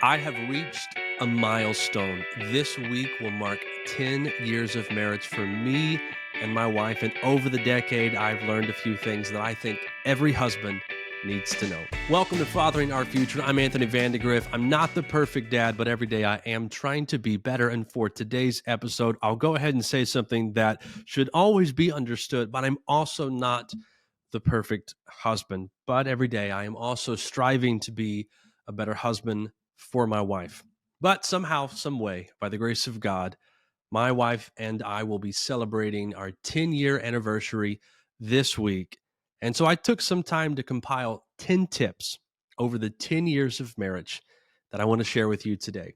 I have reached a milestone. This week will mark 10 years of marriage for me and my wife. And over the decade, I've learned a few things that I think every husband needs to know. Welcome to Fathering Our Future. I'm Anthony Vandegrift. I'm not the perfect dad, but every day I am trying to be better. And for today's episode, I'll go ahead and say something that should always be understood, but I'm also not the perfect husband. But every day I am also striving to be a better husband for my wife. But somehow, some way, by the grace of God, my wife and I will be celebrating our 10-year anniversary this week. And so I took some time to compile 10 tips over the 10 years of marriage that I want to share with you today.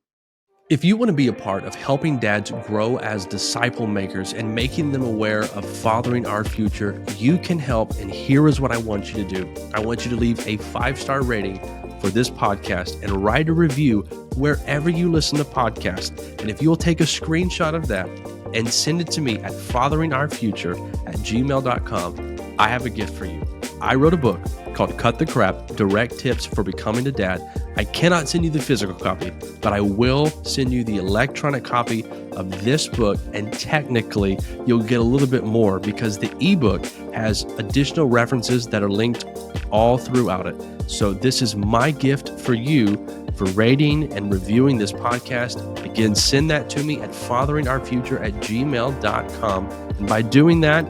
If you want to be a part of helping dads grow as disciple makers and making them aware of fathering our future, you can help. And here is what I want you to do. I want you to leave a 5-star rating for this podcast and write a review wherever you listen to podcasts. And if you'll take a screenshot of that and send it to me at fatheringourfuture@gmail.com, I have a gift for you. I wrote a book called Cut the Crap, Direct Tips for Becoming a Dad. I cannot send you the physical copy, but I will send you the electronic copy of this book. And technically, you'll get a little bit more because the ebook has additional references that are linked all throughout it. So this is my gift for you for rating and reviewing this podcast. Again, send that to me at fatheringourfuture@gmail.com. And by doing that,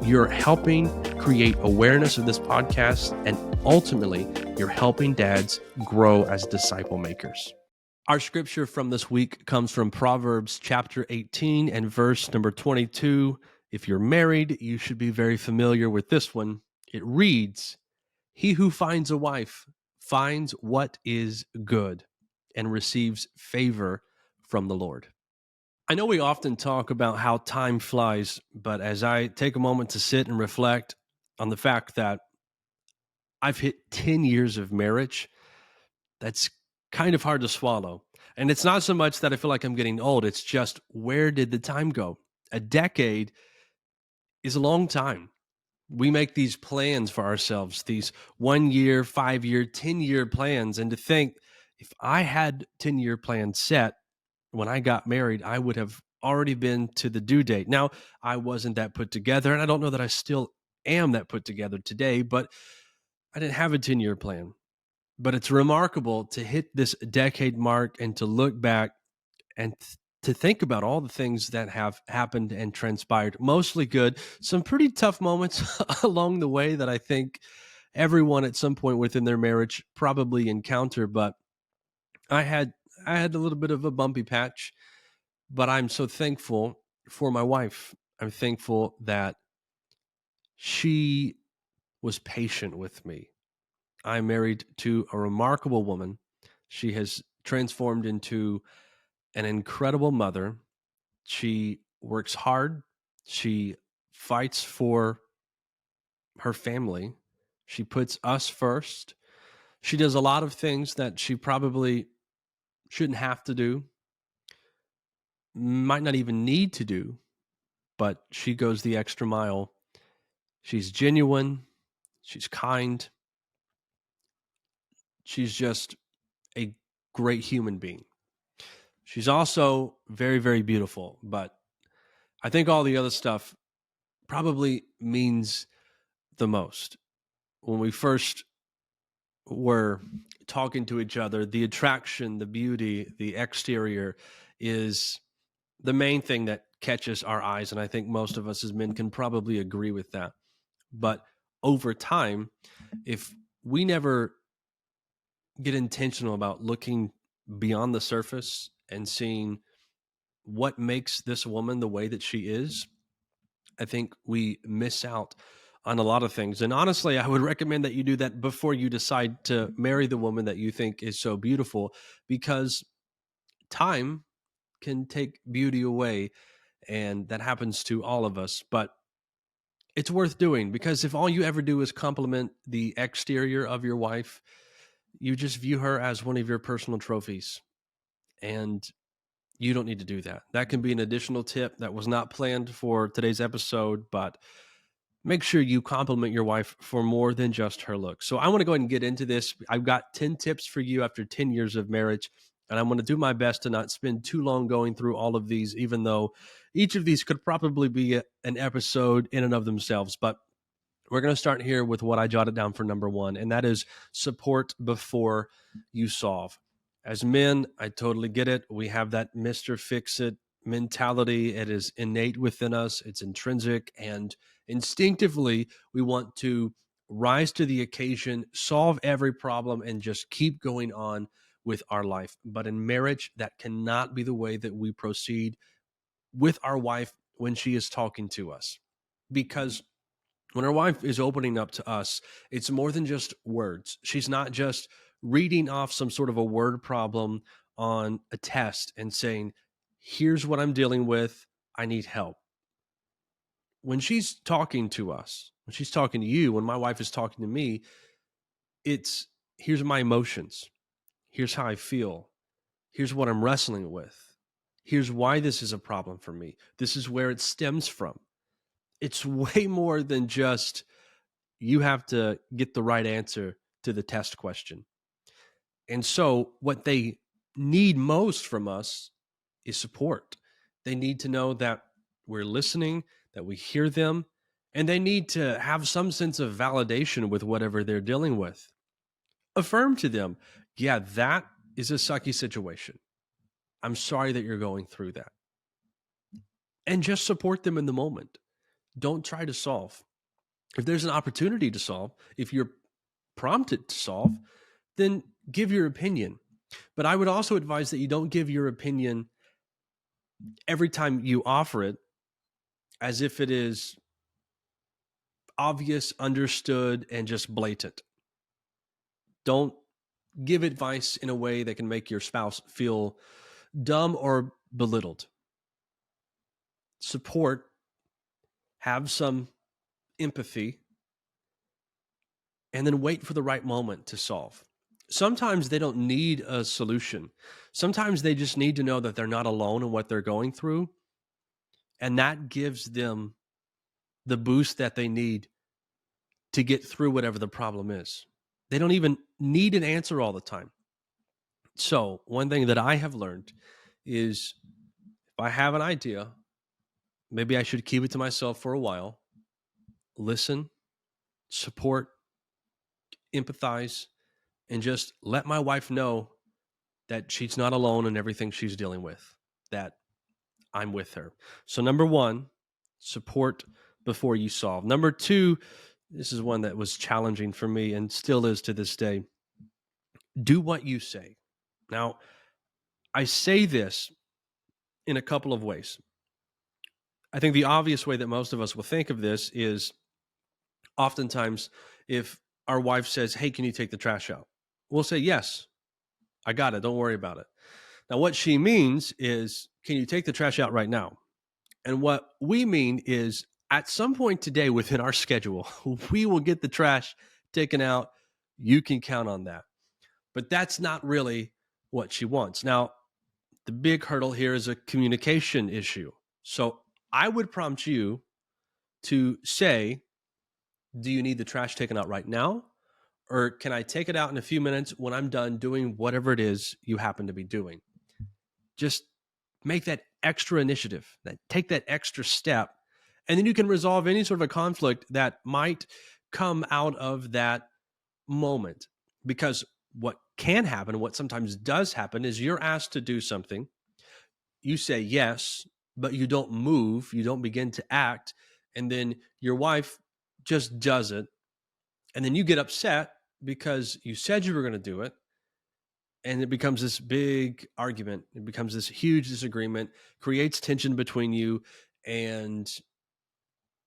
you're helping create awareness of this podcast, and ultimately, you're helping dads grow as disciple makers. Our scripture from this week comes from Proverbs chapter 18 and verse number 22. If you're married, you should be very familiar with this one. It reads, "He who finds a wife finds what is good and receives favor from the Lord." I know we often talk about how time flies, but as I take a moment to sit and reflect on the fact that I've hit 10 years of marriage, that's kind of hard to swallow. And it's not so much that I feel like I'm getting old, it's just where did the time go? A decade is a long time. We make these plans for ourselves, these 1 year, 5-year, 10-year plans. And to think if I had 10-year plans set when I got married, I would have already been to the due date. Now, I wasn't that put together, and I don't know that I still am that put together today, but I didn't have a 10-year plan. But it's remarkable to hit this decade mark and to look back and to think about all the things that have happened and transpired, mostly good, some pretty tough moments along the way that I think everyone at some point within their marriage probably encounter. But I had I had a little bit of a bumpy patch, but I'm so thankful for my wife. I'm thankful that she was patient with me. I'm married to a remarkable woman. She has transformed into an incredible mother. She works hard. She fights for her family. She puts us first. She does a lot of things that she probably shouldn't have to do, might not even need to do, but she goes the extra mile. She's genuine. She's kind. She's just a great human being. She's also very, very beautiful, but I think all the other stuff probably means the most. When we first were talking to each other, the attraction, the beauty, the exterior is the main thing that catches our eyes. And I think most of us as men can probably agree with that. But over time, if we never get intentional about looking beyond the surface and seeing what makes this woman the way that she is, I think we miss out on a lot of things. And honestly, I would recommend that you do that before you decide to marry the woman that you think is so beautiful, because time can take beauty away. And that happens to all of us. But it's worth doing, because if all you ever do is compliment the exterior of your wife, you just view her as one of your personal trophies. And you don't need to do that. That can be an additional tip that was not planned for today's episode, but make sure you compliment your wife for more than just her look. So I want to go ahead and get into this. I've got 10 tips for you after 10 years of marriage. And I'm going to do my best to not spend too long going through all of these, even though each of these could probably be an episode in and of themselves. But we're going to start here with what I jotted down for number one, and that is support before you solve. As men, I totally get it. We have that Mr. Fix-It mentality. It is innate within us. It's intrinsic, and instinctively, we want to rise to the occasion, solve every problem, and just keep going on with our life. But in marriage, that cannot be the way that we proceed with our wife when she is talking to us. Because when our wife is opening up to us, it's more than just words. She's not just reading off some sort of a word problem on a test and saying, here's what I'm dealing with. I need help. When she's talking to us, when she's talking to you, when my wife is talking to me, it's here's my emotions. Here's how I feel. Here's what I'm wrestling with. Here's why this is a problem for me. This is where it stems from. It's way more than just you have to get the right answer to the test question. And so what they need most from us is support. They need to know that we're listening, that we hear them, and they need to have some sense of validation with whatever they're dealing with. Affirm to them, yeah, that is a sucky situation. I'm sorry that you're going through that. And just support them in the moment. Don't try to solve. If there's an opportunity to solve, if you're prompted to solve, then give your opinion. But I would also advise that you don't give your opinion every time you offer it as if it is obvious, understood, and just blatant. Don't give advice in a way that can make your spouse feel dumb or belittled. Support, have some empathy, and then wait for the right moment to solve. Sometimes they don't need a solution. Sometimes they just need to know that they're not alone in what they're going through. And that gives them the boost that they need to get through whatever the problem is. They don't even need an answer all the time. So, one thing that I have learned is if I have an idea, maybe I should keep it to myself for a while, listen, support, empathize, and just let my wife know that she's not alone in everything she's dealing with, that I'm with her. So, number one, support before you solve. Number two, this is one that was challenging for me and still is to this day. Do what you say. Now, I say this in a couple of ways. I think the obvious way that most of us will think of this is oftentimes if our wife says, hey, can you take the trash out? We'll say, yes, I got it. Don't worry about it. Now, what she means is, can you take the trash out right now? And what we mean is, at some point today within our schedule, we will get the trash taken out. You can count on that. But that's not really what she wants. Now, the big hurdle here is a communication issue. So I would prompt you to say, do you need the trash taken out right now? Or can I take it out in a few minutes when I'm done doing whatever it is you happen to be doing? Just make that extra initiative, take that extra step, and then you can resolve any sort of a conflict that might come out of that moment. Because what can happen, what sometimes does happen, is you're asked to do something. You say yes, but you don't move, you don't begin to act, and then your wife just does it. And then you get upset because you said you were going to do it. And it becomes this big argument. It becomes this huge disagreement, creates tension between you, and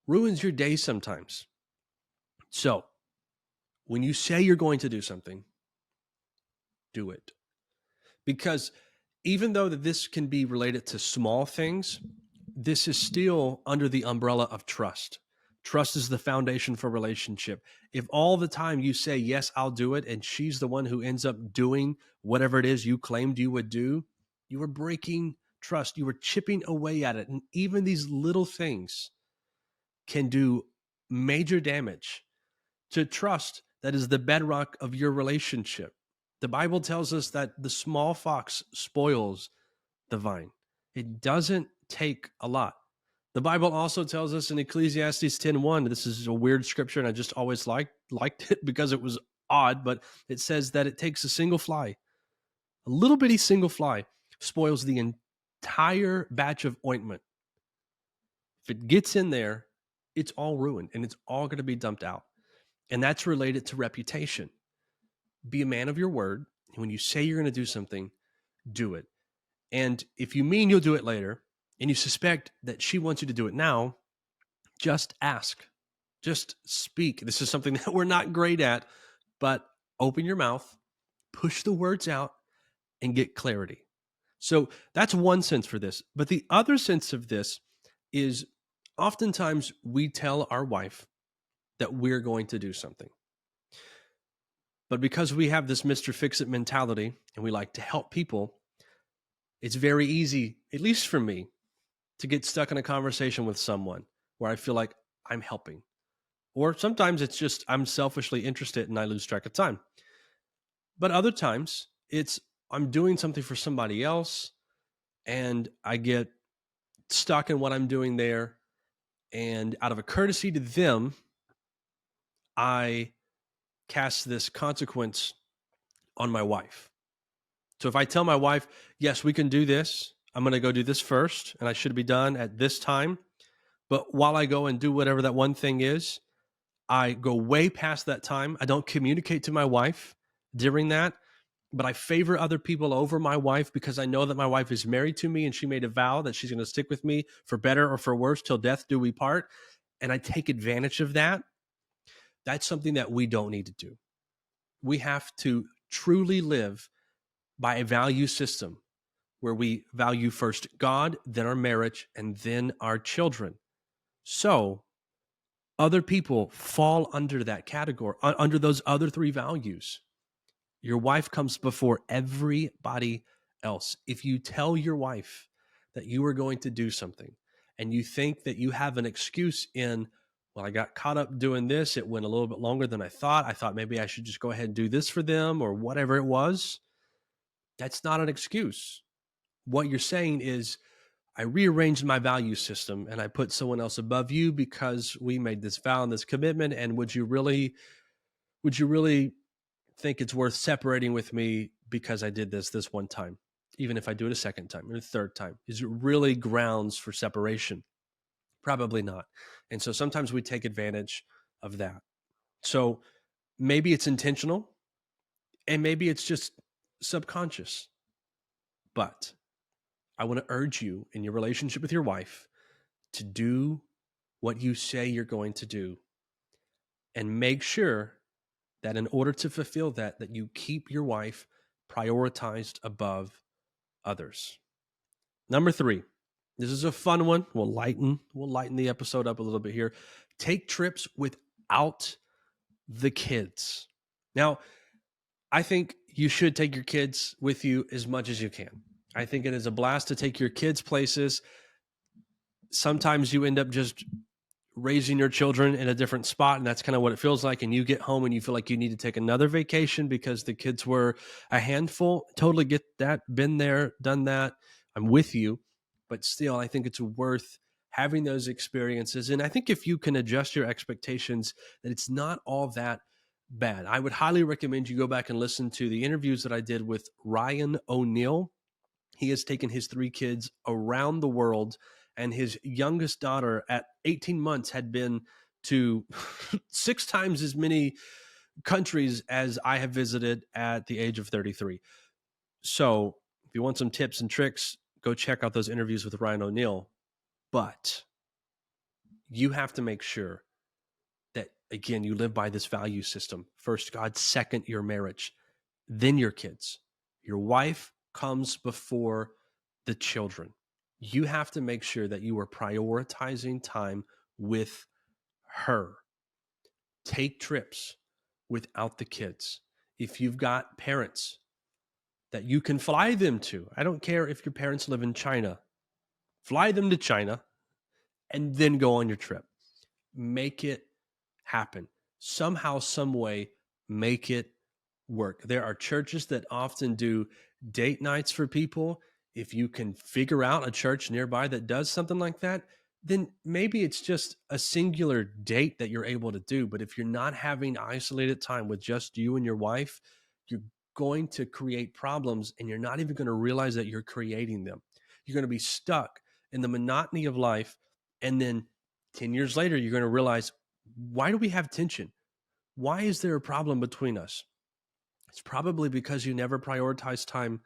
ruins your day sometimes. So when you say you're going to do something, do it. Because even though that this can be related to small things, this is still under the umbrella of trust. Trust is the foundation for relationship. If all the time you say, yes, I'll do it, and she's the one who ends up doing whatever it is you claimed you would do, you are breaking trust. You are chipping away at it. And even these little things can do major damage to trust that is the bedrock of your relationship. The Bible tells us that the small fox spoils the vine. It doesn't take a lot. The Bible also tells us in Ecclesiastes 10:1, this is a weird scripture and I just always liked it because it was odd, but it says that it takes a single fly, a little bitty single fly spoils the entire batch of ointment. If it gets in there, it's all ruined and it's all going to be dumped out. And that's related to reputation. Be a man of your word. And when you say you're going to do something, do it. And if you mean you'll do it later and you suspect that she wants you to do it now, just ask. Just speak. This is something that we're not great at, but open your mouth, push the words out, and get clarity. So that's one sense for this. But the other sense of this is oftentimes we tell our wife that we're going to do something. But because we have this Mr. Fix-It mentality and we like to help people, it's very easy, at least for me, to get stuck in a conversation with someone where I feel like I'm helping. Or sometimes it's just I'm selfishly interested and I lose track of time. But other times it's I'm doing something for somebody else and I get stuck in what I'm doing there. And out of a courtesy to them, I cast this consequence on my wife. So if I tell my wife, yes, we can do this, I'm going to go do this first, and I should be done at this time. But while I go and do whatever that one thing is, I go way past that time. I don't communicate to my wife during that, but I favor other people over my wife because I know that my wife is married to me and she made a vow that she's going to stick with me for better or for worse till death do we part. And I take advantage of that. That's something that we don't need to do. We have to truly live by a value system where we value first God, then our marriage, and then our children. So other people fall under that category, under those other three values. Your wife comes before everybody else. If you tell your wife that you are going to do something and you think that you have an excuse in, well, I got caught up doing this, it went a little bit longer than I thought maybe I should just go ahead and do this for them or whatever it was, that's not an excuse. What you're saying is, I rearranged my value system and I put someone else above you because we made this vow and this commitment. And would you really think it's worth separating with me because I did this one time, even if I do it a second time or a third time? Is it really grounds for separation? Probably not. And so sometimes we take advantage of that. So maybe it's intentional and maybe it's just subconscious. But I want to urge you in your relationship with your wife to do what you say you're going to do and make sure that in order to fulfill that you keep your wife prioritized above others. Number 3, this is a fun one. We'll lighten the episode up a little bit here. Take trips without the kids. Now, I think you should take your kids with you as much as you can. I think it is a blast to take your kids places. Sometimes you end up just raising your children in a different spot, and that's kind of what it feels like. And you get home and you feel like you need to take another vacation because the kids were a handful. Totally get that. Been there, done that. I'm with you. But still, I think it's worth having those experiences. And I think if you can adjust your expectations, that it's not all that bad. I would highly recommend you go back and listen to the interviews that I did with Ryan O'Neal. He has taken his 3 kids around the world, and his youngest daughter at 18 months had been to 6 times as many countries as I have visited at the age of 33. So if you want some tips and tricks, go check out those interviews with Ryan O'Neal. But you have to make sure that, again, you live by this value system. First God, second your marriage, then your kids. Your wife comes before the children. You have to make sure that you are prioritizing time with her. Take trips without the kids. If you've got parents that you can fly them to, I don't care if your parents live in China, fly them to China and then go on your trip. Make it happen. Somehow, some way, make it work. There are churches that often do date nights for people. If you can figure out a church nearby that does something like that, then maybe it's just a singular date that you're able to do. But if you're not having isolated time with just you and your wife, you're going to create problems and you're not even going to realize that you're creating them. You're going to be stuck in the monotony of life. And then 10 years later, you're going to realize, why do we have tension? Why is there a problem between us? It's probably because you never prioritize time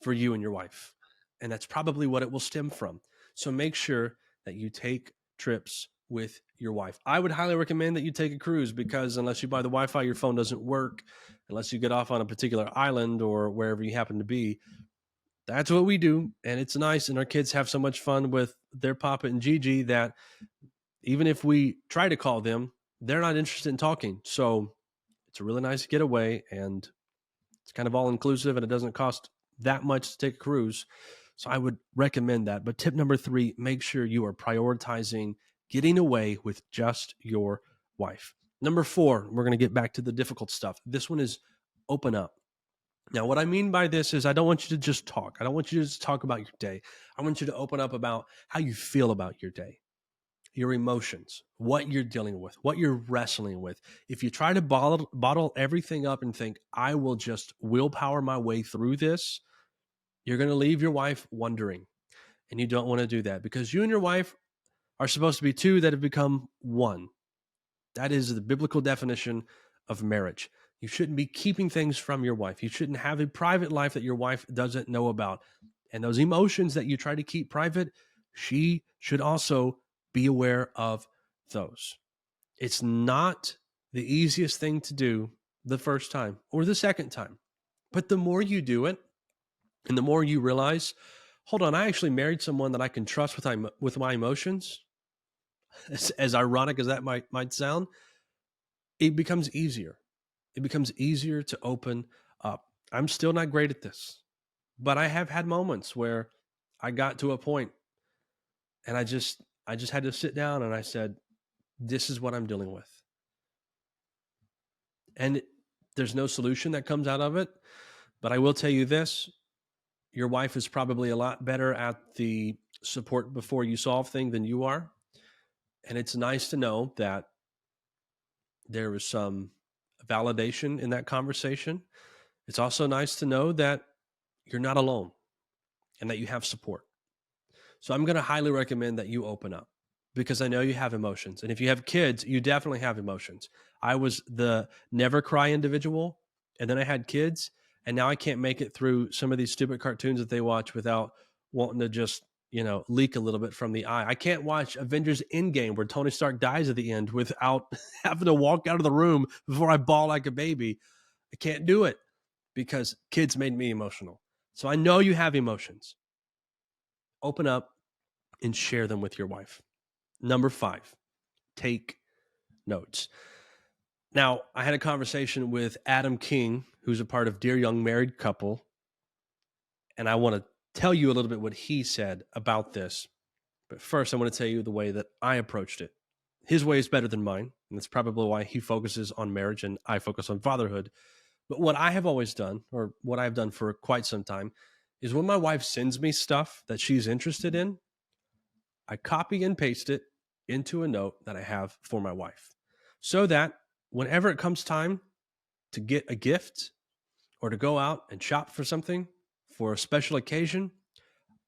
for you and your wife. And that's probably what it will stem from. So make sure that you take trips with your wife. I would highly recommend that you take a cruise, because unless you buy the Wi-Fi, your phone doesn't work. Unless you get off on a particular island or wherever you happen to be. That's what we do. And it's nice. And our kids have so much fun with their Papa and Gigi that even if we try to call them, they're not interested in talking. So it's a really nice getaway, and it's kind of all inclusive, and it doesn't cost that much to take a cruise. So I would recommend that. But tip number 3, make sure you are prioritizing getting away with just your wife. Number 4, we're going to get back to the difficult stuff. This one is open up. Now, what I mean by this is I don't want you to just talk. I don't want you to just talk about your day. I want you to open up about how you feel about your day, your emotions, what you're dealing with, what you're wrestling with. If you try to bottle everything up and think, I will just willpower my way through this, you're going to leave your wife wondering. And you don't want to do that, because you and your wife are supposed to be two that have become one. That is the biblical definition of marriage. You shouldn't be keeping things from your wife. You shouldn't have a private life that your wife doesn't know about. And those emotions that you try to keep private, she should also be aware of those. It's not the easiest thing to do the first time or the second time. But the more you do it, and the more you realize, hold on, I actually married someone that I can trust with my emotions, as ironic as that might sound, it becomes easier. It becomes easier to open up. I'm still not great at this, but I have had moments where I got to a point and I just had to sit down and I said, this is what I'm dealing with. And there's no solution that comes out of it. But I will tell you this, your wife is probably a lot better at the support before you solve thing than you are. And it's nice to know that there was some validation in that conversation. It's also nice to know that you're not alone and that you have support. So I'm going to highly recommend that you open up, because I know you have emotions. And if you have kids, you definitely have emotions. I was the never cry individual, and then I had kids, and now I can't make it through some of these stupid cartoons that they watch without wanting to just, leak a little bit from the eye. I can't watch Avengers Endgame where Tony Stark dies at the end without having to walk out of the room before I bawl like a baby. I can't do it because kids made me emotional. So I know you have emotions. Open up and share them with your wife. Number 5, take notes. Now, I had a conversation with Adam King, who's a part of Dear Young Married Couple, and I want to tell you a little bit what he said about this. But first, I want to tell you the way that I approached it. His way is better than mine, and that's probably why he focuses on marriage and I focus on fatherhood. But what I have always done, or what I've done for quite some time, is when my wife sends me stuff that she's interested in, I copy and paste it into a note that I have for my wife, so that whenever it comes time to get a gift or to go out and shop for something for a special occasion,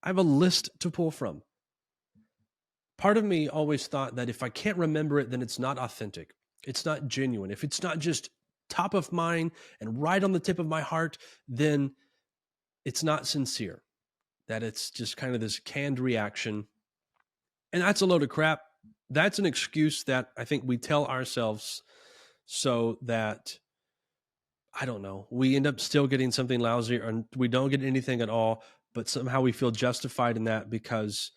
I have a list to pull from. Part of me always thought that if I can't remember it, then it's not authentic. It's not genuine. If it's not just top of mind and right on the tip of my heart, then it's not sincere. That it's just kind of this canned reaction. And that's a load of crap. That's an excuse that I think we tell ourselves so that, I don't know, we end up still getting something lousy, or we don't get anything at all, but somehow we feel justified in that because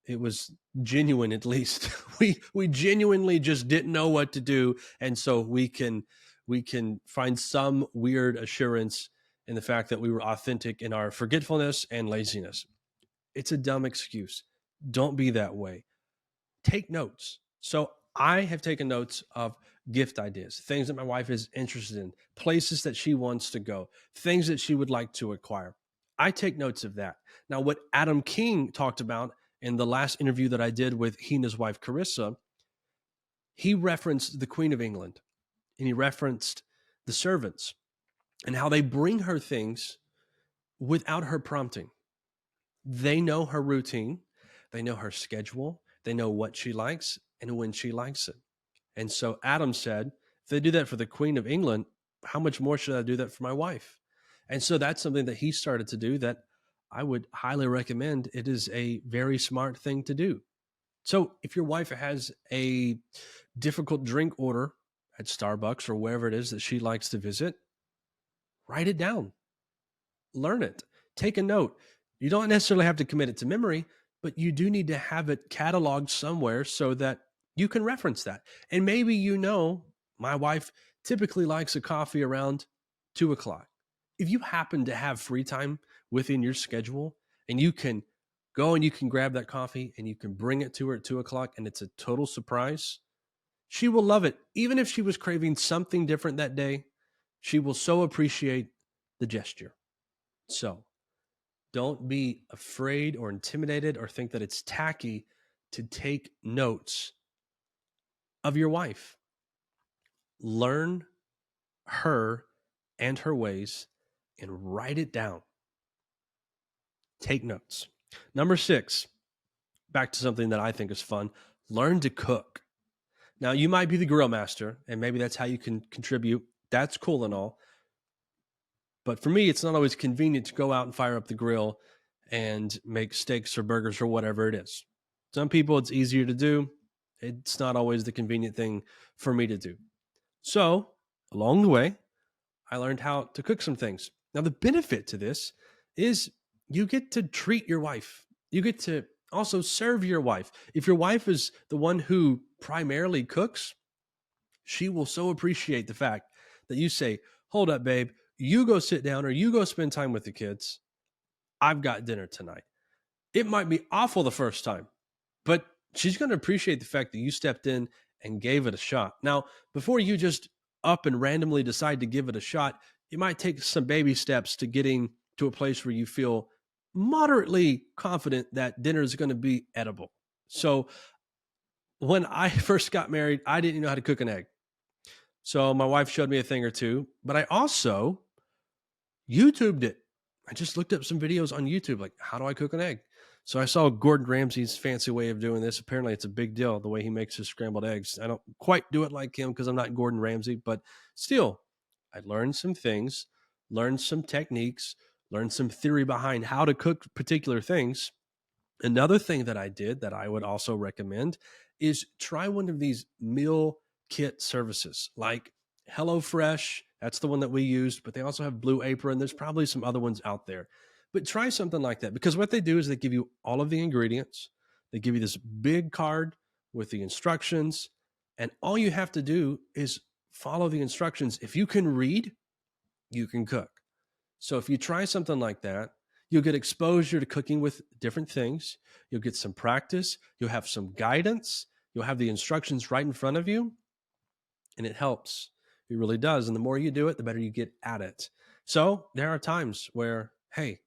it was genuine. At least we genuinely just didn't know what to do. And so we can find some weird assurance in the fact that we were authentic in our forgetfulness and laziness. It's a dumb excuse. Don't be that way. Take notes. So I have taken notes of gift ideas, things that my wife is interested in, places that she wants to go, things that she would like to acquire. I take notes of that. Now, what Adam King talked about in the last interview that I did with he and his wife, Carissa, he referenced the Queen of England and he referenced the servants and how they bring her things without her prompting. They know her routine, they know her schedule, they know what she likes and when she likes it. And so Adam said, if they do that for the Queen of England, how much more should I do that for my wife? And so that's something that he started to do that I would highly recommend. It is a very smart thing to do. So if your wife has a difficult drink order at Starbucks or wherever it is that she likes to visit, write it down, learn it, take a note. You don't necessarily have to commit it to memory, but you do need to have it cataloged somewhere so that you can reference that. And maybe my wife typically likes a coffee around 2 o'clock. If you happen to have free time within your schedule and you can go and you can grab that coffee and you can bring it to her at 2 o'clock and it's a total surprise, she will love it. Even if she was craving something different that day, she will so appreciate the gesture. So don't be afraid or intimidated or think that it's tacky to take notes of your wife. Learn her and her ways and write it down. Take notes. Number 6, back to something that I think is fun. Learn to cook. Now, you might be the grill master, and maybe that's how you can contribute. That's cool and all. But for me, it's not always convenient to go out and fire up the grill and make steaks or burgers or whatever it is. Some people, it's easier to do. It's not always the convenient thing for me to do. So along the way, I learned how to cook some things. Now, the benefit to this is you get to treat your wife. You get to also serve your wife. If your wife is the one who primarily cooks, she will so appreciate the fact that you say, hold up, babe, you go sit down or you go spend time with the kids. I've got dinner tonight. It might be awful the first time, but she's going to appreciate the fact that you stepped in and gave it a shot. Now, before you just up and randomly decide to give it a shot, you might take some baby steps to getting to a place where you feel moderately confident that dinner is going to be edible. So when I first got married, I didn't know how to cook an egg. So my wife showed me a thing or two, but I also YouTubed it. I just looked up some videos on YouTube, like how do I cook an egg? So I saw Gordon Ramsay's fancy way of doing this. Apparently it's a big deal, the way he makes his scrambled eggs. I don't quite do it like him because I'm not Gordon Ramsay, but still, I learned some things, learned some techniques, learned some theory behind how to cook particular things. Another thing that I did that I would also recommend is try one of these meal kit services like HelloFresh. That's the one that we used, but they also have Blue Apron. There's probably some other ones out there. But try something like that because what they do is they give you all of the ingredients. They give you this big card with the instructions, and all you have to do is follow the instructions. If you can read, you can cook. So if you try something like that, you'll get exposure to cooking with different things. You'll get some practice. You'll have some guidance. You'll have the instructions right in front of you, and it helps. It really does. And the more you do it, the better you get at it. So there are times where, hey,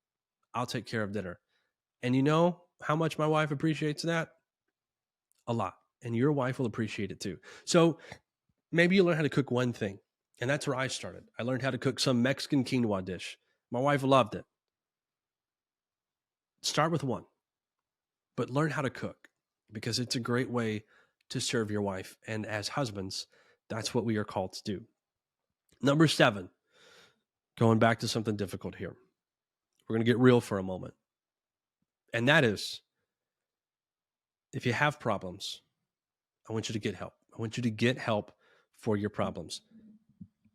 I'll take care of dinner. And you know how much my wife appreciates that? A lot. And your wife will appreciate it too. So maybe you learn how to cook one thing. And that's where I started. I learned how to cook some Mexican quinoa dish. My wife loved it. Start with one, but learn how to cook because it's a great way to serve your wife. And as husbands, that's what we are called to do. Number 7, going back to something difficult here. We're going to get real for a moment. And that is, if you have problems, I want you to get help. I want you to get help for your problems.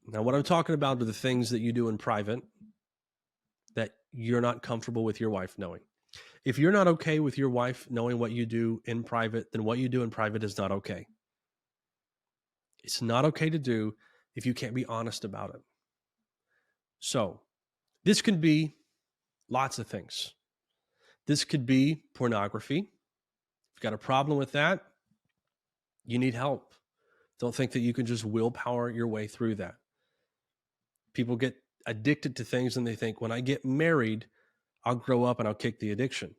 Now, what I'm talking about are the things that you do in private that you're not comfortable with your wife knowing. If you're not okay with your wife knowing what you do in private, then what you do in private is not okay. It's not okay to do if you can't be honest about it. So this could be lots of things. This could be pornography. If you've got a problem with that, you need help. Don't think that you can just willpower your way through that. People get addicted to things and they think, when I get married, I'll grow up and I'll kick the addiction.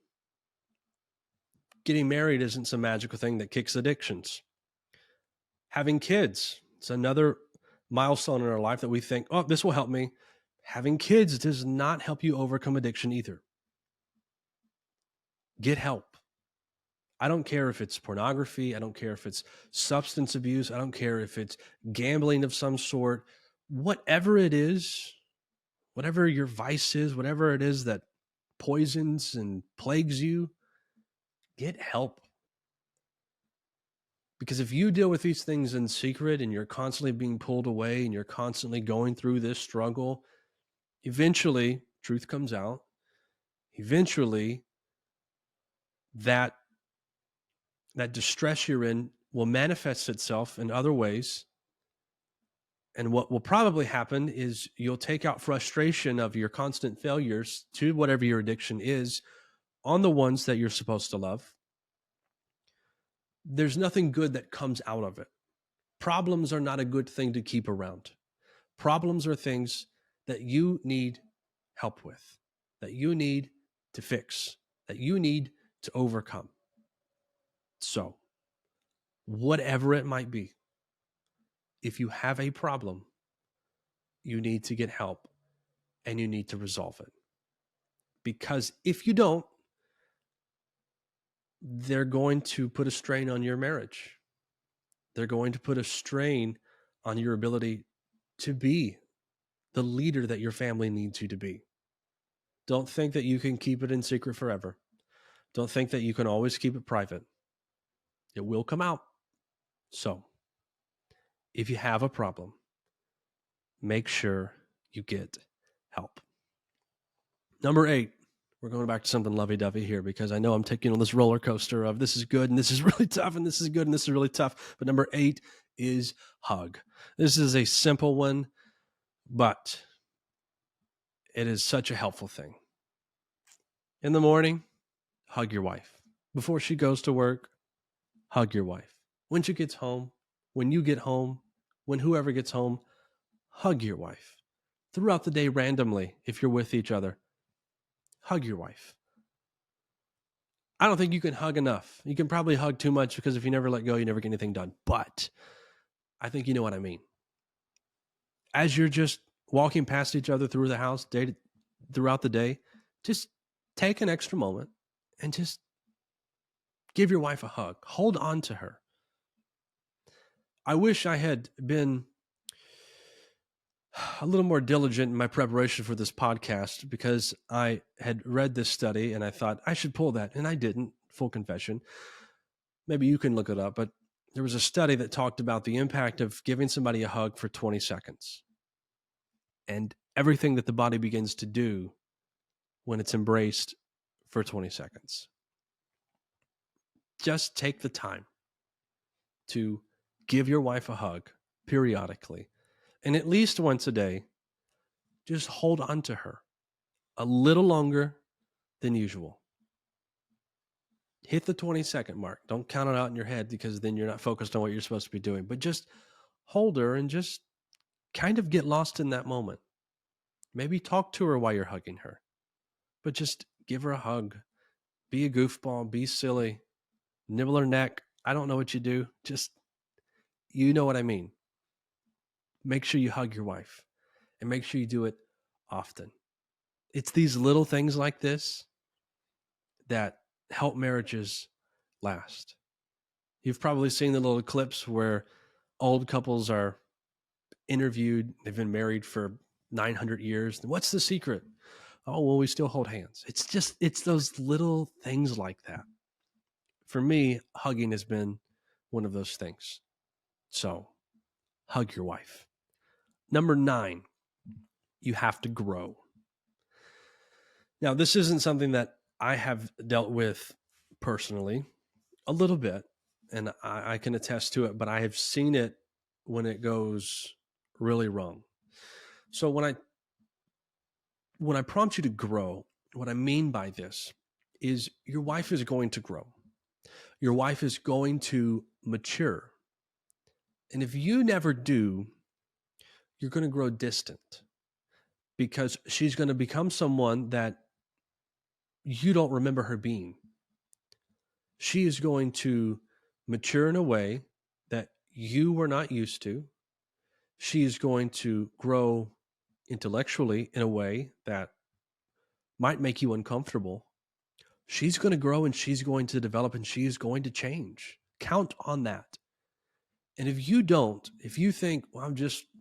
Getting married isn't some magical thing that kicks addictions. Having kids, it's another milestone in our life that we think, oh, this will help me. Having kids does not help you overcome addiction either. Get help. I don't care if it's pornography. I don't care if it's substance abuse. I don't care if it's gambling of some sort. Whatever it is, whatever your vice is, whatever it is that poisons and plagues you, get help. Because if you deal with these things in secret and you're constantly being pulled away and you're constantly going through this struggle, eventually truth comes out. Eventually that distress you're in will manifest itself in other ways. And what will probably happen is you'll take out frustration of your constant failures to whatever your addiction is on the ones that you're supposed to love. There's nothing good that comes out of it. Problems are not a good thing to keep around. Problems are things that you need help with, that you need to fix, that you need to overcome. So, whatever it might be, if you have a problem, you need to get help and you need to resolve it. Because if you don't, they're going to put a strain on your marriage. They're going to put a strain on your ability to be the leader that your family needs you to be. Don't think that you can keep it in secret forever. Don't think that you can always keep it private. It will come out. So, if you have a problem, make sure you get help. Number 8, we're going back to something lovey-dovey here because I know I'm taking on this roller coaster of this is good and this is really tough and this is good and this is really tough. But number 8 is hug. This is a simple one, but it is such a helpful thing. In the morning, hug your wife. Before she goes to work, hug your wife. When she gets home, when you get home, when whoever gets home, hug your wife. Throughout the day, randomly, if you're with each other, hug your wife. I don't think you can hug enough. You can probably hug too much because if you never let go, you never get anything done. But I think you know what I mean. As you're just walking past each other through the house throughout the day, just take an extra moment and just give your wife a hug. Hold on to her. I wish I had been a little more diligent in my preparation for this podcast because I had read this study and I thought I should pull that, and I didn't, full confession. Maybe you can look it up, but there was a study that talked about the impact of giving somebody a hug for 20 seconds and everything that the body begins to do when it's embraced for 20 seconds. Just take the time to give your wife a hug periodically, and at least once a day, just hold on to her a little longer than usual. Hit the 20-second mark. Don't count it out in your head because then you're not focused on what you're supposed to be doing. But just hold her and just kind of get lost in that moment. Maybe talk to her while you're hugging her. But just give her a hug. Be a goofball. Be silly. Nibble her neck. I don't know what you do. Just, you know what I mean. Make sure you hug your wife. And make sure you do it often. It's these little things like this that help marriages last. You've probably seen the little clips where old couples are interviewed. They've been married for 900 years. What's the secret? Oh, well, we still hold hands. It's those little things like that. For me, hugging has been one of those things. So hug your wife. Number 9, you have to grow. Now, this isn't something that I have dealt with personally, a little bit, and I can attest to it, but I have seen it when it goes really wrong. So when I prompt you to grow, what I mean by this is your wife is going to grow. Your wife is going to mature. And if you never do, you're going to grow distant because she's going to become someone that you don't remember her being. She is going to mature in a way that you were not used to. She is going to grow intellectually in a way that might make you uncomfortable. She's going to grow and she's going to develop and she is going to change. Count on that. And if you don't, if you think, well,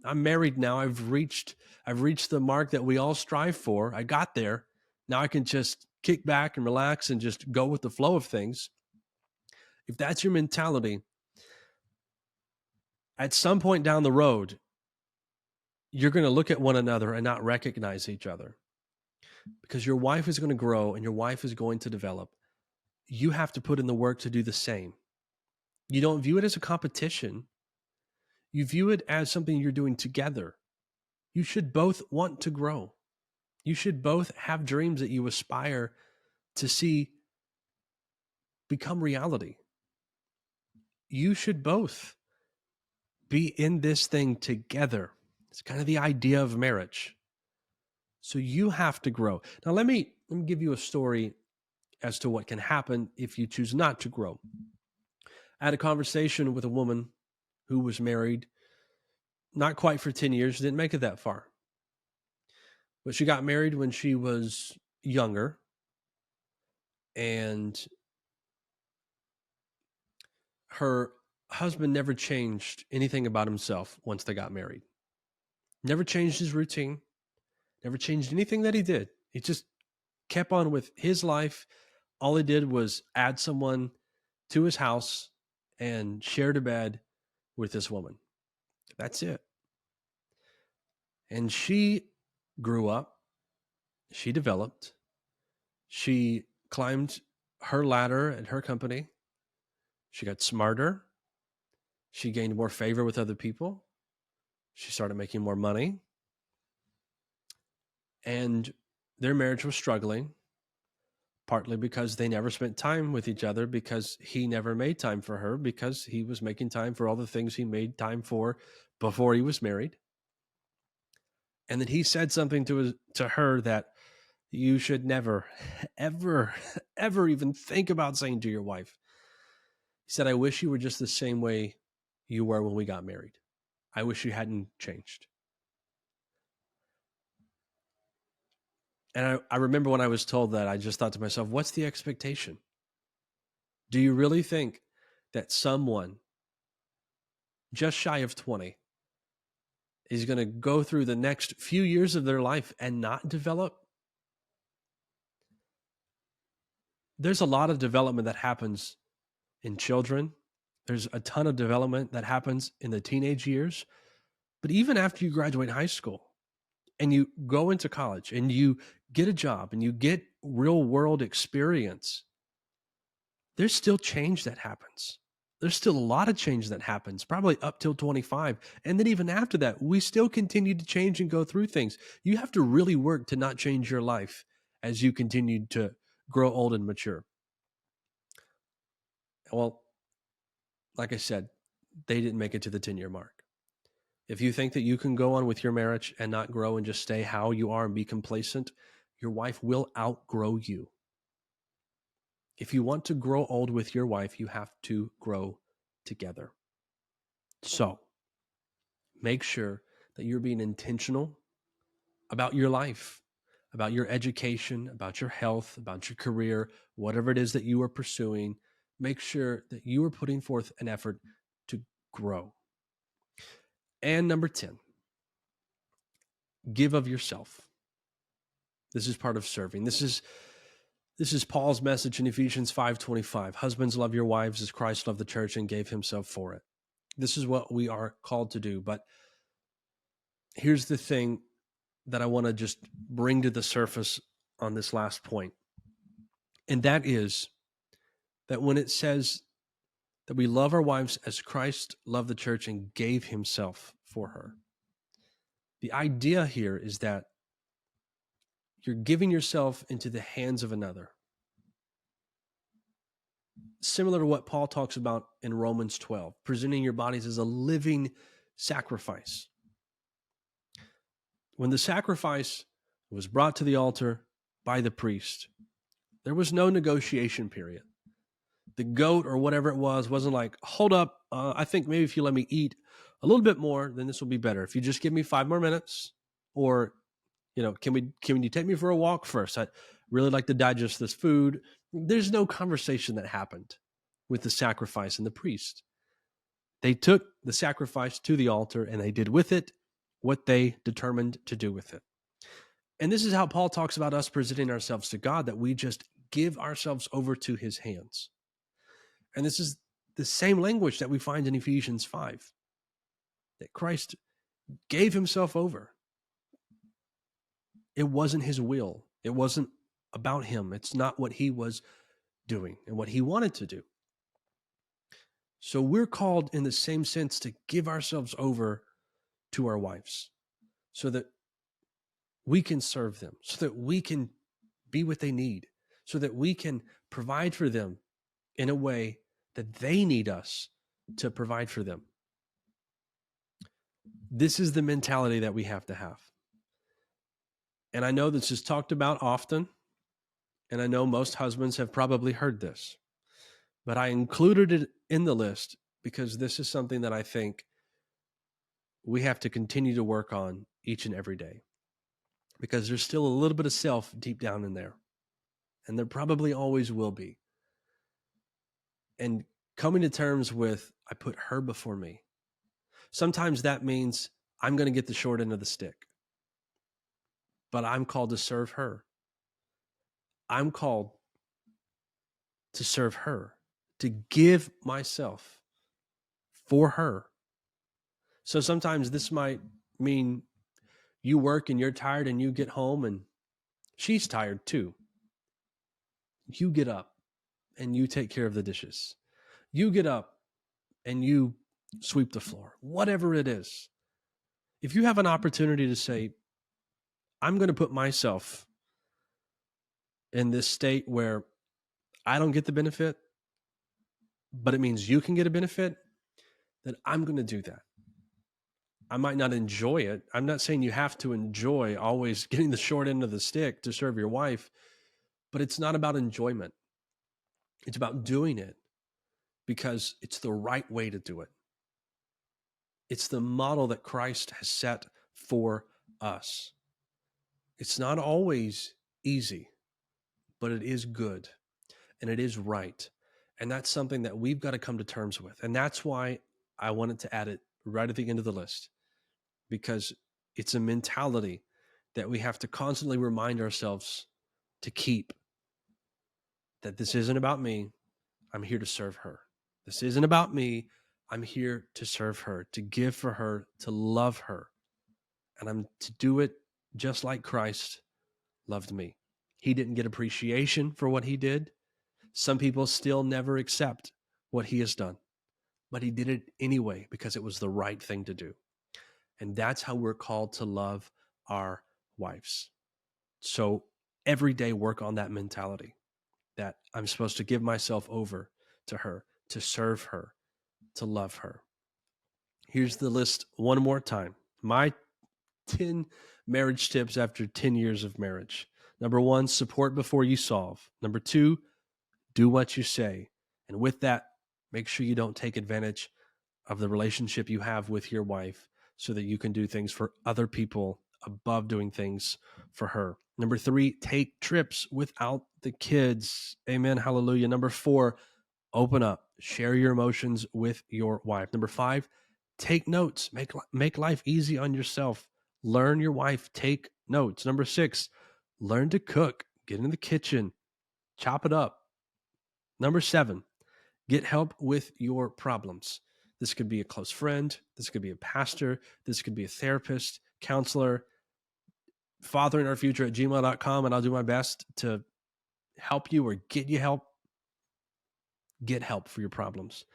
I'm married now, I've reached the mark that we all strive for. I got there. Now I can just kick back and relax and just go with the flow of things. If that's your mentality, at some point down the road, you're going to look at one another and not recognize each other because your wife is going to grow and your wife is going to develop. You have to put in the work to do the same. You don't view it as a competition. You view it as something you're doing together. You should both want to grow. You should both have dreams that you aspire to see become reality. You should both be in this thing together. It's kind of the idea of marriage. So you have to grow. Now, let me give you a story as to what can happen if you choose not to grow. I had a conversation with a woman who was married, not quite for 10 years, didn't make it that far. But she got married when she was younger, and her husband never changed anything about himself once they got married. Never changed his routine, never changed anything that he did. He just kept on with his life. All he did was add someone to his house and shared a bed with this woman. That's it. And she grew up, she developed, she climbed her ladder at her company, she got smarter, she gained more favor with other people, she started making more money, and their marriage was struggling, partly because they never spent time with each other, because he never made time for her, because he was making time for all the things he made time for before he was married. And then he said something to her that you should never, ever, ever even think about saying to your wife. He said, I wish you were just the same way you were when we got married. I wish you hadn't changed. And I remember when I was told that, I just thought to myself, what's the expectation? Do you really think that someone just shy of 20 is going to go through the next few years of their life and not develop? There's a lot of development that happens in children. There's a ton of development that happens in the teenage years. But even after you graduate high school and you go into college and you get a job and you get real world experience, there's still change that happens. There's still a lot of change that happens, probably up till 25. And then even after that, we still continue to change and go through things. You have to really work to not change your life as you continue to grow old and mature. Well, like I said, they didn't make it to the 10-year mark. If you think that you can go on with your marriage and not grow and just stay how you are and be complacent, your wife will outgrow you. If you want to grow old with your wife, you have to grow together. So make sure that you're being intentional about your life, about your education, about your health, about your career, whatever it is that you are pursuing. Make sure that you are putting forth an effort to grow. And number 10, give of yourself. This is part of serving. This is Paul's message in Ephesians 5:25. Husbands, love your wives as Christ loved the church and gave himself for it. This is what we are called to do. But here's the thing that I want to just bring to the surface on this last point. And that is that when it says that we love our wives as Christ loved the church and gave himself for her, the idea here is that you're giving yourself into the hands of another. similar to what Paul talks about in Romans 12, presenting your bodies as a living sacrifice. When the sacrifice was brought to the altar by the priest, there was no negotiation period. The goat or whatever it was wasn't like, hold up, I think maybe if you let me eat a little bit more, then this will be better. If you just give me 5 more minutes, or can you take me for a walk first? I'd really like to digest this food. There's no conversation that happened with the sacrifice and the priest. They took the sacrifice to the altar and they did with it what they determined to do with it. And this is how Paul talks about us presenting ourselves to God, that we just give ourselves over to his hands. And this is the same language that we find in Ephesians 5, that Christ gave himself over. It wasn't his will. It wasn't about him. It's not what he was doing and what he wanted to do. So we're called in the same sense to give ourselves over to our wives so that we can serve them, so that we can be what they need, so that we can provide for them in a way that they need us to provide for them. This is the mentality that we have to have. And I know this is talked about often, and I know most husbands have probably heard this, but I included it in the list because this is something that I think we have to continue to work on each and every day, because there's still a little bit of self deep down in there, and there probably always will be. And coming to terms with, I put her before me. Sometimes that means I'm going to get the short end of the stick, but I'm called to serve her. I'm called to serve her, to give myself for her. So sometimes this might mean you work and you're tired and you get home and she's tired too. You get up and you take care of the dishes. You get up and you sweep the floor, whatever it is. If you have an opportunity to say, I'm going to put myself in this state where I don't get the benefit, but it means you can get a benefit, then I'm going to do that. I might not enjoy it. I'm not saying you have to enjoy always getting the short end of the stick to serve your wife, but it's not about enjoyment. It's about doing it because it's the right way to do it. It's the model that Christ has set for us. It's not always easy, but it is good and it is right. And that's something that we've got to come to terms with. And that's why I wanted to add it right at the end of the list, because it's a mentality that we have to constantly remind ourselves to keep, that this isn't about me. I'm here to serve her. This isn't about me. I'm here to serve her, to give for her, to love her. And I'm to do it just like Christ loved me. He didn't get appreciation for what he did. Some people still never accept what he has done, but he did it anyway because it was the right thing to do. And that's how we're called to love our wives. So every day work on that mentality that I'm supposed to give myself over to her, to serve her, to love her. Here's the list one more time. My 10 marriage tips after 10 years of marriage. Number 1, support before you solve. Number 2, do what you say. And with that, make sure you don't take advantage of the relationship you have with your wife so that you can do things for other people above doing things for her. Number 3, take trips without the kids. Amen. Hallelujah. Number 4, open up, share your emotions with your wife. Number 5, take notes, make life easy on yourself. Learn your wife, take notes. Number 6, learn to cook, get in the kitchen, chop it up. Number 7, get help with your problems. This could be a close friend. This could be a pastor. This could be a therapist, counselor, fatherinourfuture@gmail.com. And I'll do my best to help you or get you help. Get help for your problems.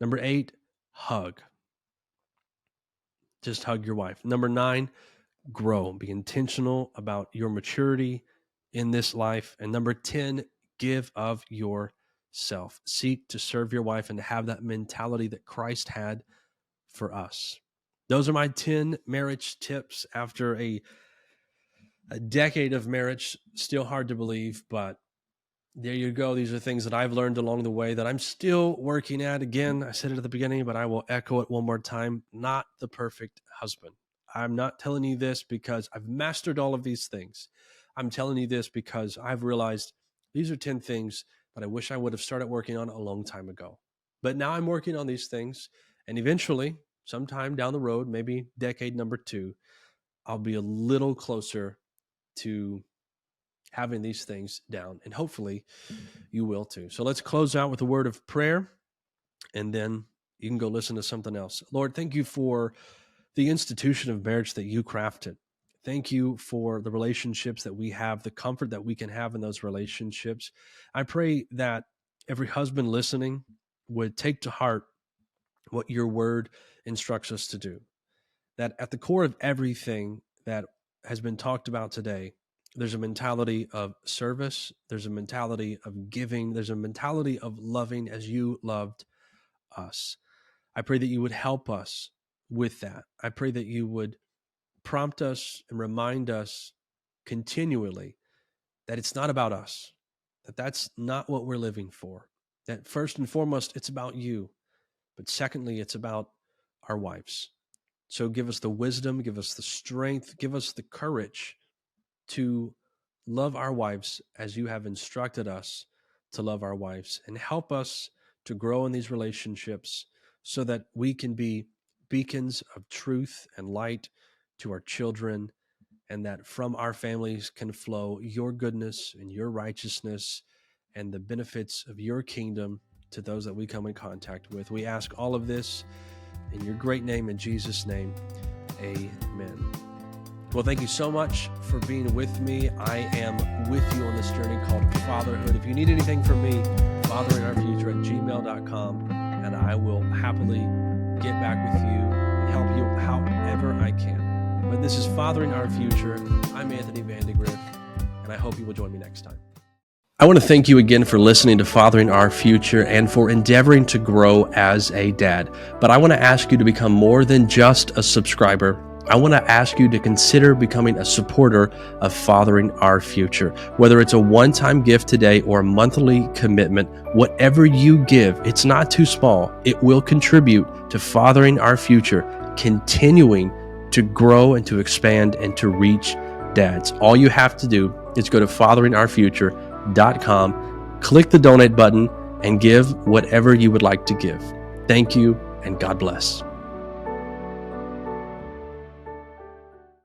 Number 8, hug. Just hug your wife. Number 9, grow. Be intentional about your maturity in this life. And number 10, give of yourself. self. Seek to serve your wife and to have that mentality that Christ had for us. Those are my 10 marriage tips after a decade of marriage. Still hard to believe, but there you go. These are things that I've learned along the way that I'm still working at. Again, I said it at the beginning, but I will echo it one more time. Not the perfect husband. I'm not telling you this because I've mastered all of these things. I'm telling you this because I've realized these are 10 things that I wish I would have started working on a long time ago. But now I'm working on these things, and eventually, sometime down the road, maybe decade number 2, I'll be a little closer to having these things down, and hopefully you will too. So let's close out with a word of prayer, and then you can go listen to something else. Lord, thank you for the institution of marriage that you crafted. Thank you for the relationships that we have, the comfort that we can have in those relationships. I pray that every husband listening would take to heart what your word instructs us to do. That at the core of everything that has been talked about today, there's a mentality of service. There's a mentality of giving. There's a mentality of loving as you loved us. I pray that you would help us with that. I pray that you would prompt us and remind us continually that it's not about us, that that's not what we're living for, that first and foremost, it's about you. But secondly, it's about our wives. So give us the wisdom, give us the strength, give us the courage to love our wives as you have instructed us to love our wives, and help us to grow in these relationships so that we can be beacons of truth and light to our children, and that from our families can flow your goodness and your righteousness and the benefits of your kingdom to those that we come in contact with. We ask all of this in your great name, in Jesus' name, amen. Well, thank you so much for being with me. I am with you on this journey called fatherhood. If you need anything from me, fatheringourfuture@gmail.com, and I will happily get back with you and help you however I can. But this is Fathering Our Future. I'm Anthony Vandegrift, and I hope you will join me next time. I want to thank you again for listening to Fathering Our Future and for endeavoring to grow as a dad. But I want to ask you to become more than just a subscriber. I want to ask you to consider becoming a supporter of Fathering Our Future. Whether it's a one-time gift today or a monthly commitment, whatever you give, it's not too small. It will contribute to Fathering Our Future, continuing to grow and to expand and to reach dads. All you have to do is go to fatheringourfuture.com, click the donate button, and give whatever you would like to give. Thank you, and God bless.